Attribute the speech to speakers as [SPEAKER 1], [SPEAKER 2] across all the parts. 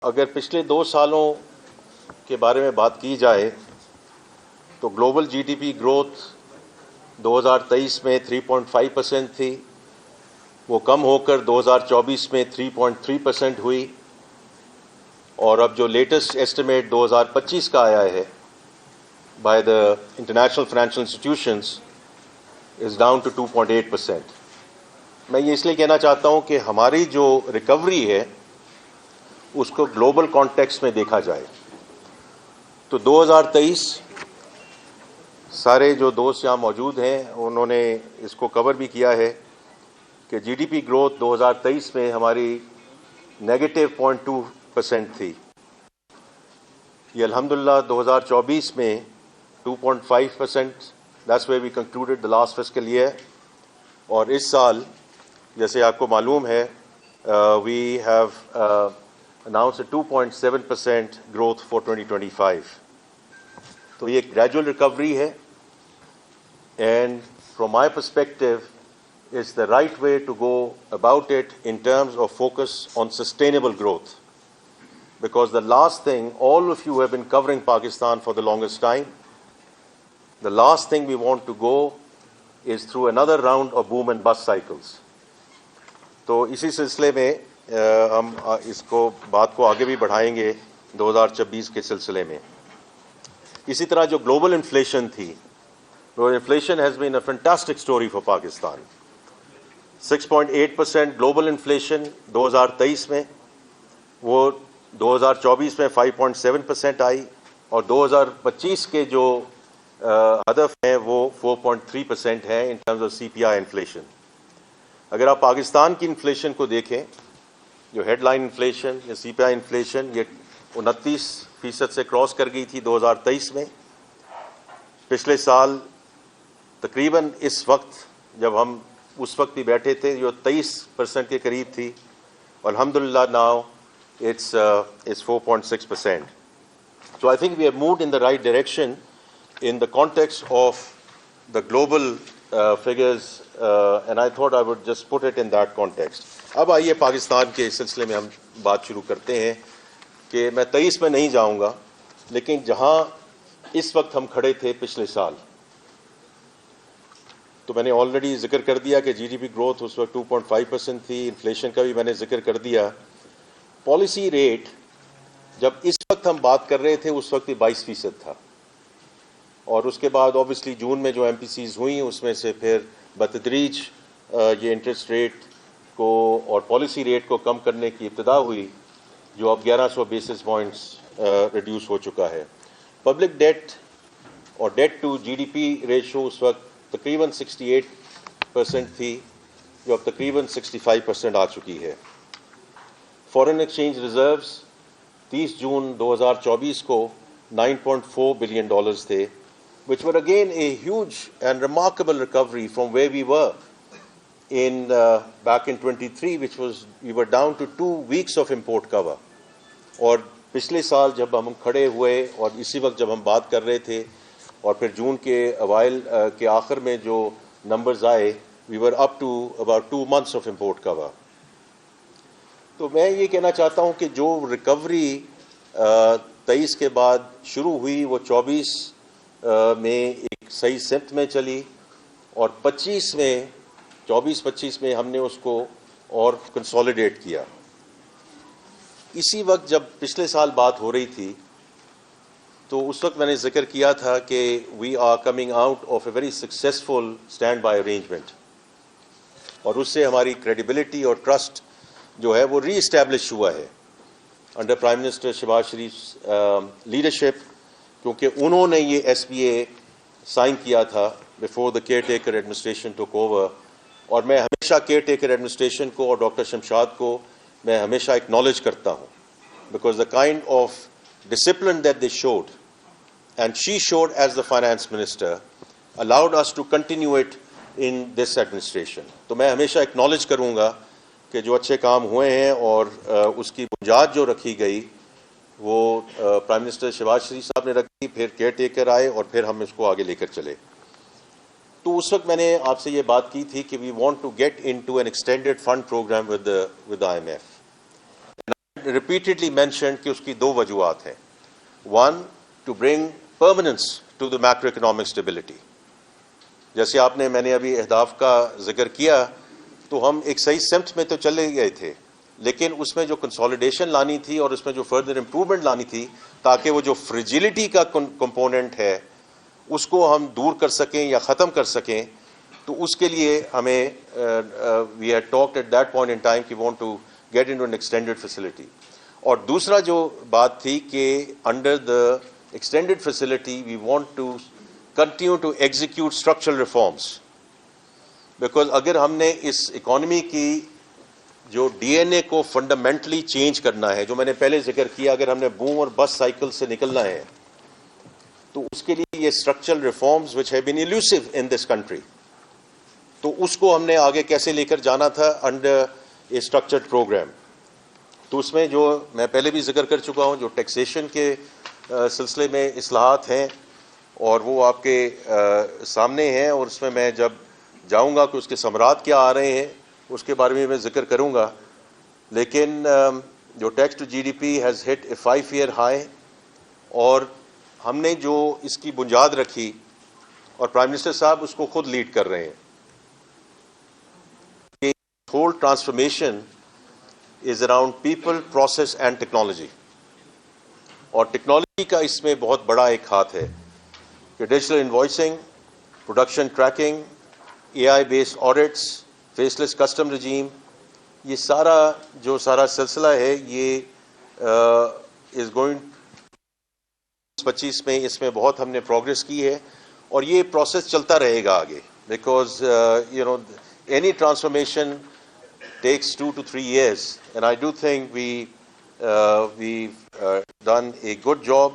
[SPEAKER 1] اگر پچھلے 2 سالوں کے بارے میں بات کی جائے تو global G D P growth 2023 میں 3.5% تھی، وہ کم ہو کر 2024 میں 3.3% ہوئی، اور اب جو لیٹسٹ ایسٹیمیٹ 2025 کا آیا ہے by the international financial institutions is down to 2.8%۔ میں یہ اس لیے کہنا چاہتا ہوں کہ ہماری جو ریکوری ہے اس کو گلوبل کانٹیکسٹ میں دیکھا جائے تو 2023 سارے جو دوست یہاں موجود ہیں انہوں نے اس کو کور بھی کیا ہے کہ جی ڈی پی گروتھ 2023 میں ہماری نیگیٹو 0.2% تھی، یہ الحمدللہ 2024 میں 2.5%، that's where we concluded the last fiscal year, اور اس سال جیسے آپ کو معلوم ہے we have announced a 2.7% growth for 2025. تو یہ gradual recovery ہے، and from my perspective it's the right way to go about it in terms of focus on sustainable growth, because the last thing, all of you have been covering Pakistan for the longest time, the last thing we want to go is through another round of boom and bust cycles. تو اسی سلسلے میں ہم اس کو بات کو آگے بھی بڑھائیں گے 2026 کے سلسلے میں۔ اسی طرح جو گلوبل انفلیشن تھی، inflation has been a fantastic story for Pakistan. 6.8% global inflation 2023 میں، وہ 2024 میں 5.7% آئی، اور 2025 کے جو ہدف ہیں وہ 4.3% ہیں in terms of C P I inflation. اگر آپ پاکستان کی انفلیشن کو دیکھیں، جو ہیڈ لائن انفلیشن یا سی پی آئی انفلیشن، یہ 29% سے کراس کر گئی تھی 2023 میں۔ پچھلے سال تقریباً اس وقت جب ہم اس وقت بھی بیٹھے تھے جو 23% کے قریب تھی، اور الحمدللہ now it's 4.6%. So I think we have moved in the right direction in the context of the global figures, and I thought I would just put it in that context. اب آئیے پاکستان کے سلسلے میں ہم بات شروع کرتے ہیں کہ میں 23 میں نہیں جاؤں گا، لیکن جہاں اس وقت ہم کھڑے تھے پچھلے سال، تو میں نے آلریڈی ذکر کر دیا کہ جی ڈی پی گروتھ اس وقت 2.5% تھی، انفلیشن کا بھی میں نے ذکر کر دیا۔ پالیسی ریٹ جب اس وقت ہم بات کر رہے تھے اس وقت بھی 22% تھا، اور اس کے بعد اوبیسلی جون میں جو ایم پی سیز ہوئیں اس میں سے پھر بتدریج یہ انٹرسٹ ریٹ کو اور پالیسی ریٹ کو کم کرنے کی ابتدا ہوئی، جو اب 1100 بیسس پوائنٹس ریڈیوس ہو چکا ہے۔ پبلک ڈیٹ اور ڈیٹ ٹو جی ڈی پی ریشو اس وقت تقریباً 68% تھی، جو اب تقریباً 65% آ چکی ہے۔ فارن ایکسچینج ریزروز 30 جون 2024 کو $9.4 بلین تھے، which were again a huge and remarkable recovery from where we were in back in 23, which was we were down to 2 weeks of import cover. اور پچھلے سال جب ہم کھڑے ہوئے اور اسی وقت جب ہم بات کر رہے تھے، اور پھر جون کے اوائل کے آخر میں جو نمبرز آئے، we were up to about 2 months of import cover. تو میں یہ کہنا چاہتا ہوں کہ جو ریکوری 23 کے بعد شروع ہوئی وہ 24 میں ایک صحیح سمت میں چلی، اور 24-25 میں ہم نے اس کو اور کنسولیڈیٹ کیا۔ اسی وقت جب پچھلے سال بات ہو رہی تھی تو اس وقت میں نے ذکر کیا تھا کہ we are coming out of a very successful standby arrangement, اور اس سے ہماری کریڈیبلٹی اور ٹرسٹ جو ہے وہ ری اسٹیبلش ہوا ہے انڈر پرائم منسٹر شہباز شریف لیڈرشپ، کیونکہ انہوں نے یہ ایس بی اے سائن کیا تھا before the care taker administration ٹوک اوور، اور میں ہمیشہ کیئر ٹیکر ایڈمنسٹریشن کو اور ڈاکٹر شمشاد کو میں ہمیشہ اکنالج کرتا ہوں، because the kind of discipline that they should and she should as the finance minister allowed us to continue it in this administration. تو میں ہمیشہ اکنالج کروں گا کہ جو اچھے کام ہوئے ہیں اور اس کی بنیاد جو رکھی گئی وہ پرائم منسٹر شہباز شریف صاحب نے رکھی، پھر کیئر ٹیکر آئے اور پھر ہم اس کو آگے لے کر چلے۔ تو اس وقت میں نے آپ سے یہ بات کی تھی کہ we want to get into an extended fund programme with I M F. repeatedly mentioned کہ اس کی دو وجوہات ہیں. One, to bring permanence to the macroeconomic stability. جیسے میں نے ابھی اہداف کا ذکر کیا تو ہم ایک صحیح سمت میں تو چلے گئے تھے، لیکن اس میں جو کنسالیڈیشن لانی تھی اور اس میں جو فردر امپروومنٹ لانی تھی تاکہ وہ جو فریجیلٹی کا کمپوننٹ ہے اس کو ہم دور کر سکیں یا ختم کر سکیں، تو اس کے لیے ہمیں we had talked at that point in time کہ want to get into an extended facility. اور دوسرا جو بات تھی کہ under the extended facility we want to continue to execute structural reforms, because اگر ہم نے اس اکانومی کی جو ڈی این اے کو فنڈامنٹلی چینج کرنا ہے، جو میں نے پہلے ذکر کیا، اگر ہم نے بوم اور بس سائیکل سے نکلنا ہے تو اس کے لیے یہ structural reforms which have been elusive in this country, تو اس کو ہم نے آگے کیسے لے کر جانا تھا انڈر اے اسٹرکچرڈ پروگرام. تو اس میں جو میں پہلے بھی ذکر کر چکا ہوں، جو ٹیکسیشن کے سلسلے میں اصلاحات ہیں اور وہ آپ کے سامنے ہیں، اور اس میں جب جاؤں گا کہ اس کے ثمرات کیا آ رہے ہیں اس کے بارے میں ذکر کروں گا. لیکن جو tax to G D P has hit a 5-year high, اور ہم نے جو اس کی بنیاد رکھی اور پرائم منسٹر صاحب اس کو خود لیڈ کر رہے ہیں، کہ whole transformation is around people, process and technology. اور ٹیکنالوجی کا اس میں بہت بڑا ایک ہاتھ ہے کہ digital invoicing, production tracking, A I based audits, faceless custom regime, یہ سارا سلسلہ ہے، یہ از گوئنگ 25 میں اس میں بہت ہم نے پروگرس کی ہے، اور یہ پروسیس چلتا رہے گا آگے، because any transformation takes 2 to 3 years, and I do think we've done a good job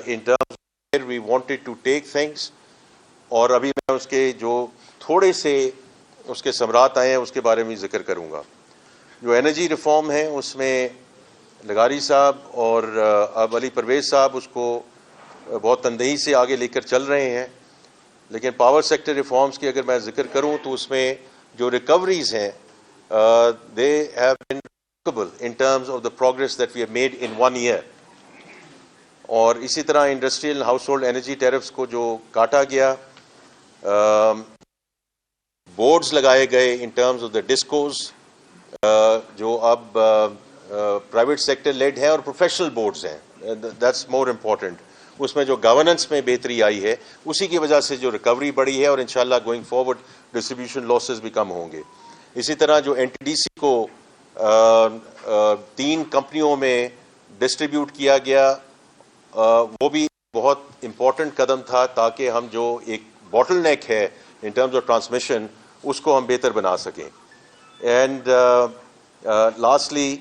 [SPEAKER 1] in terms of where we wanted to take things. اور ابھی میں اس کے جو تھوڑے سے اس کے ثمرات آئے ہیں اس کے بارے میں ذکر کروں گا. جو انرجی ریفارم ہے اس میں لغاری صاحب اور اب علی پرویز صاحب اس کو بہت تندہی سے آگے لے کر چل رہے ہیں. لیکن پاور سیکٹر ریفارمز کی اگر میں ذکر کروں تو اس میں جو ریکوریز ہیں they have been remarkable in terms of the progress that we have made in 1 year. اور اسی طرح industrial house hold energy tariffs کو جو کاٹا گیا، بورڈز لگائے گئے ان ٹرمز آف دا ڈسکوز، جو اب پرائیویٹ سیکٹر لیڈ ہے اور پروفیشنل بورڈز ہیں، دیٹس مور امپورٹنٹ. اس میں جو گورننس میں بہتری آئی ہے اسی کی وجہ سے جو ریکوری بڑھی ہے، اور انشاءاللہ گوئنگ فارورڈ ڈسٹریبیوشن لاسز بھی کم ہوں گے. اسی طرح جو این ٹی ڈی سی کو 3 کمپنیوں میں ڈسٹریبیوٹ کیا گیا، وہ بھی بہت امپورٹنٹ قدم تھا تاکہ ہم جو ایک باٹل نیک ہے ان ٹرمز آف ٹرانسمیشن اس کو ہم بہتر بنا سکیں. اینڈ لاسٹلی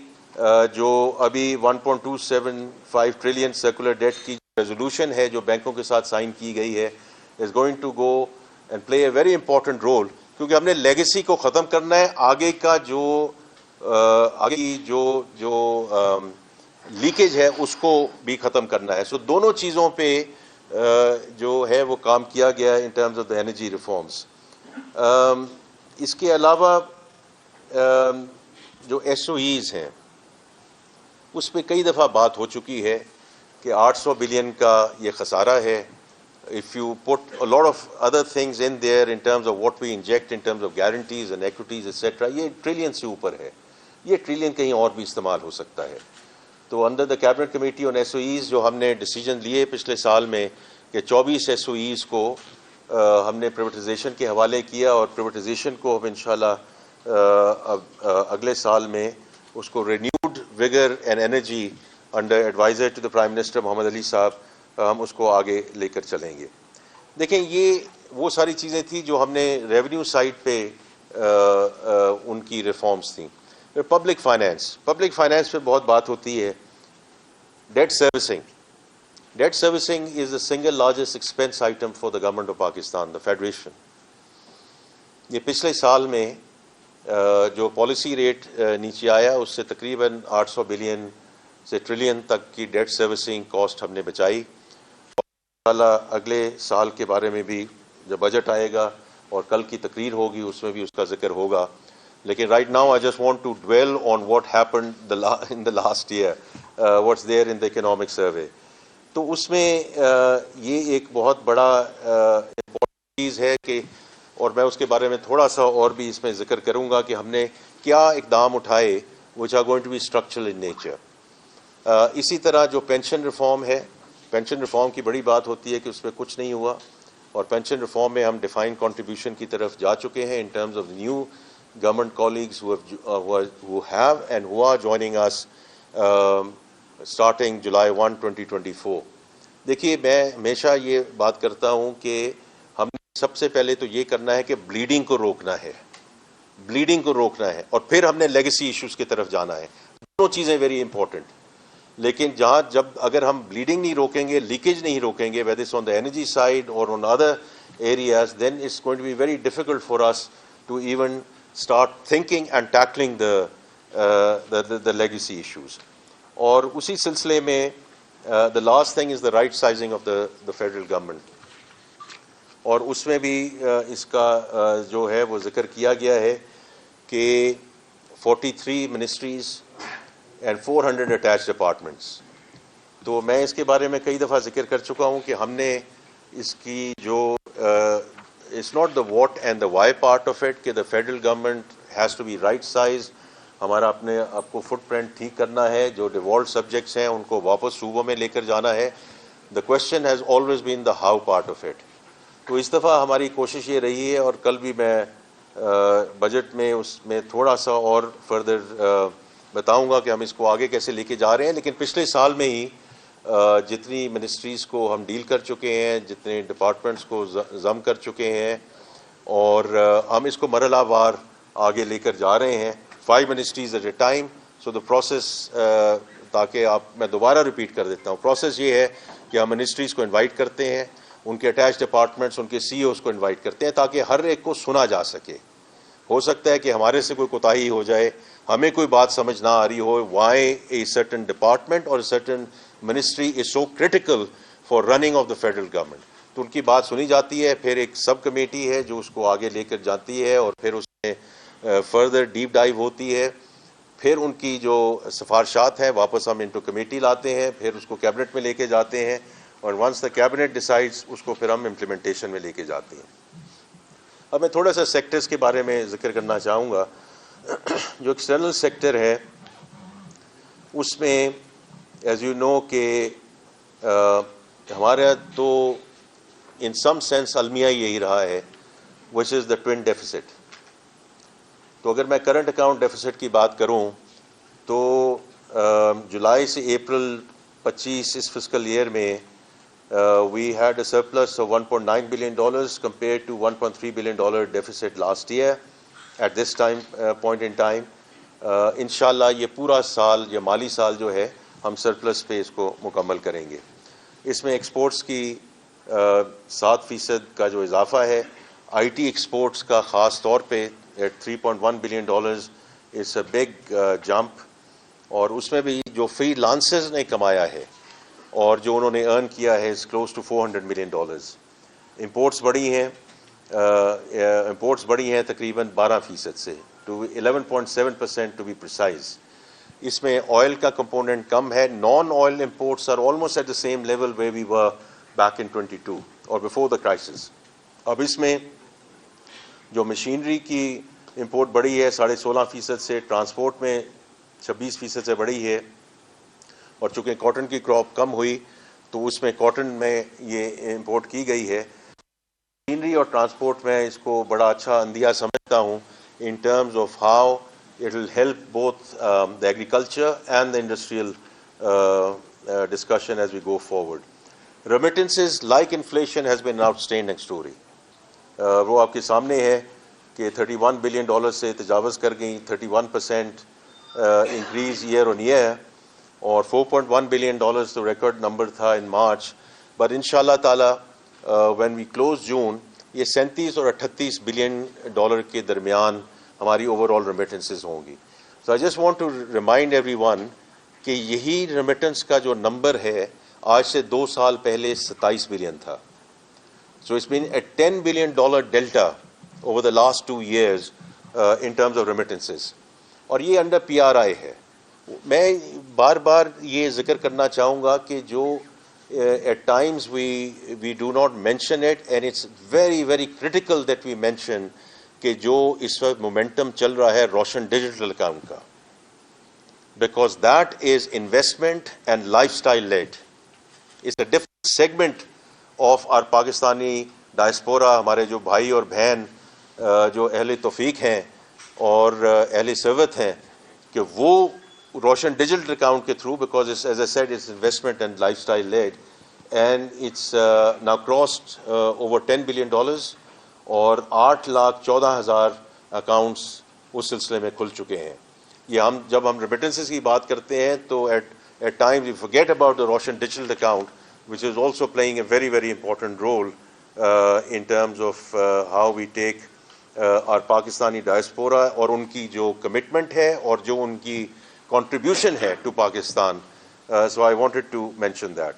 [SPEAKER 1] جو ابھی 1.275 ٹریلین سرکولر ڈیٹ کی ریزولوشن ہے جو بینکوں کے ساتھ سائن کی گئی ہے، is going to go and play a very important role, کیونکہ ہم نے لیگیسی کو ختم کرنا ہے، آگے کا جو لیکیج ہے اس کو بھی ختم کرنا ہے. سو دونوں چیزوں پہ جو ہے وہ کام کیا گیا in terms of the energy reforms. اس کے علاوہ جو ایس او ایز ہیں اس پہ کئی دفعہ بات ہو چکی ہے کہ 800 بلین کا یہ خسارہ ہے. If you put a lot of other things in there in terms of what we inject in terms of guarantees and equities etc., یہ ٹریلین سے اوپر ہے، یہ ٹریلین کہیں اور بھی استعمال ہو سکتا ہے. تو under the cabinet committee on S O as جو ہم نے ڈیسیجن لیے پچھلے سال میں کہ 24 ایس او ایز کو ہم نے پرائیویٹائزیشن کے حوالے کیا، اور پرائیویٹائزیشن کو اب انشاءاللہ اگلے سال میں اس کو renewed vigour and energy under advisor to the prime minister Muhammad Ali صاحب ہم اس کو آگے لے کر چلیں گے. دیکھیں یہ وہ ساری چیزیں تھیں جو ہم نے ریونیو سائڈ پہ ان کی ریفارمز تھیں. پبلک فائنینس پہ بہت بات ہوتی ہے. Date servicing is the single largest expense item for the government of Pakistan, the federation. یہ پچھلے سال میں جو پالیسی ریٹ نیچے آیا اس سے تقریباً 800 بلین سے ٹریلین تک کی ڈیٹ سروسنگ کاسٹ ہم نے بچائی. اگلے سال کے بارے میں بھی جب بجٹ آئے گا اور کل کی تقریر ہوگی اس میں بھی اس کا ذکر ہوگا. لیکن right now I just want to dwell on what happened in the last year, what's there in the economic survey. تو اس میں یہ ایک بہت بڑا امپورٹنٹ چیز ہے کہ, اور میں اس کے بارے میں تھوڑا سا اور بھی اس میں ذکر کروں گا کہ ہم نے کیا اقدام اٹھائے which are going to be structural in nature. اسی طرح جو پینشن ریفارم ہے, پینشن ریفارم کی بڑی بات ہوتی ہے کہ اس میں کچھ نہیں ہوا, اور پینشن ریفارم میں ہم ڈیفائن کنٹریبیوشن کی طرف جا چکے ہیں in terms of new government colleagues who have and who are joining us starting July 1, 2024. دیکھیے میں ہمیشہ یہ بات کرتا ہوں کہ ہم نے سب سے پہلے تو یہ کرنا ہے کہ بلیڈنگ کو روکنا ہے, بلیڈنگ کو روکنا ہے, اور پھر ہم نے لیگیسی ایشوز کی طرف جانا ہے. دونوں چیزیں ویری امپورٹنٹ. لیکن اگر ہم بلیڈنگ نہیں روکیں گے, لیکیج نہیں روکیں گے, whether it's on the energy side or on other areas, then it's going to be very difficult for us to even start thinking and tackling the legacy issues. اور اسی سلسلے میں the last thing is the right sizing of the federal government. اور اس میں بھی اس کا جو ہے وہ ذکر کیا گیا ہے کہ 43 ministries and 400 attached departments. تو میں اس کے بارے میں کئی دفعہ ذکر کر چکا ہوں کہ ہم نے اس کی جو it's not the what and the why part of it, کہ the federal government has to be right size. ہمارا اپنے آپ کو فٹ پرنٹ ٹھیک کرنا ہے, جو ڈیوالٹ سبجیکٹس ہیں ان کو واپس صوبوں میں لے کر جانا ہے. The question has always been the how part of it. تو اس دفعہ ہماری کوشش یہ رہی ہے, اور کل بھی میں بجٹ میں اس میں تھوڑا سا اور فردر بتاؤں گا کہ ہم اس کو آگے کیسے لے کے جا رہے ہیں. لیکن پچھلے سال میں ہی جتنی منسٹریز کو ہم ڈیل کر چکے ہیں, جتنے ڈپارٹمنٹس کو ضم کر چکے ہیں, اور ہم اس کو مرحلہ وار آگے لے کر جا رہے ہیں, 5 ministries at a time. So the process, تاکہ میں دوبارہ ریپیٹ کر دیتا ہوں, پروسیس یہ ہے کہ ہم منسٹریز کو انوائٹ کرتے ہیں, ان کے اٹیچ ڈپارٹمنٹس, ان کے سی اوز کو انوائٹ کرتے ہیں تاکہ ہر ایک کو سنا جا سکے. ہو سکتا ہے کہ ہمارے سے کوئی کوتاہی ہو جائے, ہمیں کوئی بات سمجھ نہ آ رہی ہو, why a certain department or a certain ministry is so critical for running of the federal government. تو ان کی بات سنی جاتی ہے, پھر ایک سب کمیٹی ہے جو اس کو آگے لے کر جاتی ہے, اور پھر اس میں فردر ڈیپ ڈائیو ہوتی ہے, پھر ان کی جو سفارشات ہیں واپس ہم انٹو کمیٹی لاتے ہیں, پھر اس کو کیبنٹ میں لے کے جاتے ہیں, اور ونس دا کیبنٹ ڈیسائڈز اس کو پھر ہم امپلیمنٹیشن میں لے کے جاتے ہیں. اب میں تھوڑا سا سیکٹرز کے بارے میں ذکر کرنا چاہوں گا. جو ایکسٹرنل سیکٹر ہے اس میں ایز یو نو کہ ہمارا تو ان سم سینس المیہ یہی رہا ہے, وچ از دا ٹوئن ڈیفیسٹ. تو اگر میں کرنٹ اکاؤنٹ ڈیفیسٹ کی بات کروں تو جولائی سے اپریل 25 اس فسکل ایئر میں we had a surplus of $1.9 billion compared to $1.3 billion deficit last year at this time point in time. انشاءاللہ یہ پورا سال, یہ مالی سال جو ہے, ہم سرپلس پہ اس کو مکمل کریں گے. اس میں ایکسپورٹس کی 7% کا جو اضافہ ہے, آئی ٹی ایکسپورٹس کا خاص طور پہ at $3.1 billion is a big jump. اور اس میں بھی جو فری لانسرز نے کمایا ہے اور جو انہوں نے ارن کیا ہے is close to $400 million. Imports بڑی ہیں تقریباً 12% سے, ٹو 11.7% ٹو بی پریسائز. اس میں آئل کا کمپوننٹ کم ہے. Non oil imports are almost at the same level where we were back in 22 اور بفور دا کرائسس. اب اس میں جو مشینری کی امپورٹ بڑی ہے 16.5% سے, ٹرانسپورٹ میں 26% سے بڑی ہے, اور چونکہ کاٹن کی کراپ کم ہوئی تو اس میں کاٹن میں یہ امپورٹ کی گئی ہے. مشینری اور ٹرانسپورٹ میں اس کو بڑا اچھا اندیہ سمجھتا ہوں in terms of how it will help both the agriculture and the industrial discussion as we go forward. Remittances like inflation has been an outstanding story. وہ آپ کے سامنے ہے کہ $31 billion سے تجاوز کر گئیں, 31% انکریز ایئر آن ایئر, اور $4.1 billion تو ریکارڈ نمبر تھا ان مارچ. بٹ ان شاء اللہ تعالیٰ وین وی کلوز جون یہ 37 اور 38 بلین ڈالر کے درمیان ہماری اوور آل ریمیٹنسز ہوں گی. So I just want to remind everyone کہ یہی ریمیٹنس کا جو نمبر ہے آج سے 2 سال پہلے 27 بلین تھا. So it's been a $10 billion delta over the last 2 years in terms of remittances. اور یہ انڈر PRI ہے. میں بار بار یہ ذکر کرنا چاہوں گا کہ جو at times we do not mention it, and it's very very critical that we mention کہ جو اس وقت مومنٹم چل رہا ہے روشن ڈیجیٹل اکاؤنٹ کا, because that is investment and lifestyle led. It's a different segment of our Pakistani diaspora, ہمارے جو بھائی اور بہن جو اہل توفیق ہیں اور اہل ثروت ہیں, کہ وہ روشن ڈیجیٹل اکاؤنٹ کے through, because it's, as I said, it's investment and lifestyle led, and it's now crossed over $10 billion, اور 8,14,000 اکاؤنٹس اس سلسلے میں کھل چکے ہیں. یہ ہم جب ہم ریمیٹنسز کی بات کرتے ہیں تو at times we forget about the Roshan digital account, which is also playing a very very important role in terms of how we take our Pakistani diaspora, اور ان کی جو کمٹمنٹ ہے اور جو ان کی contribution ہے to Pakistan. So I wanted to mention that.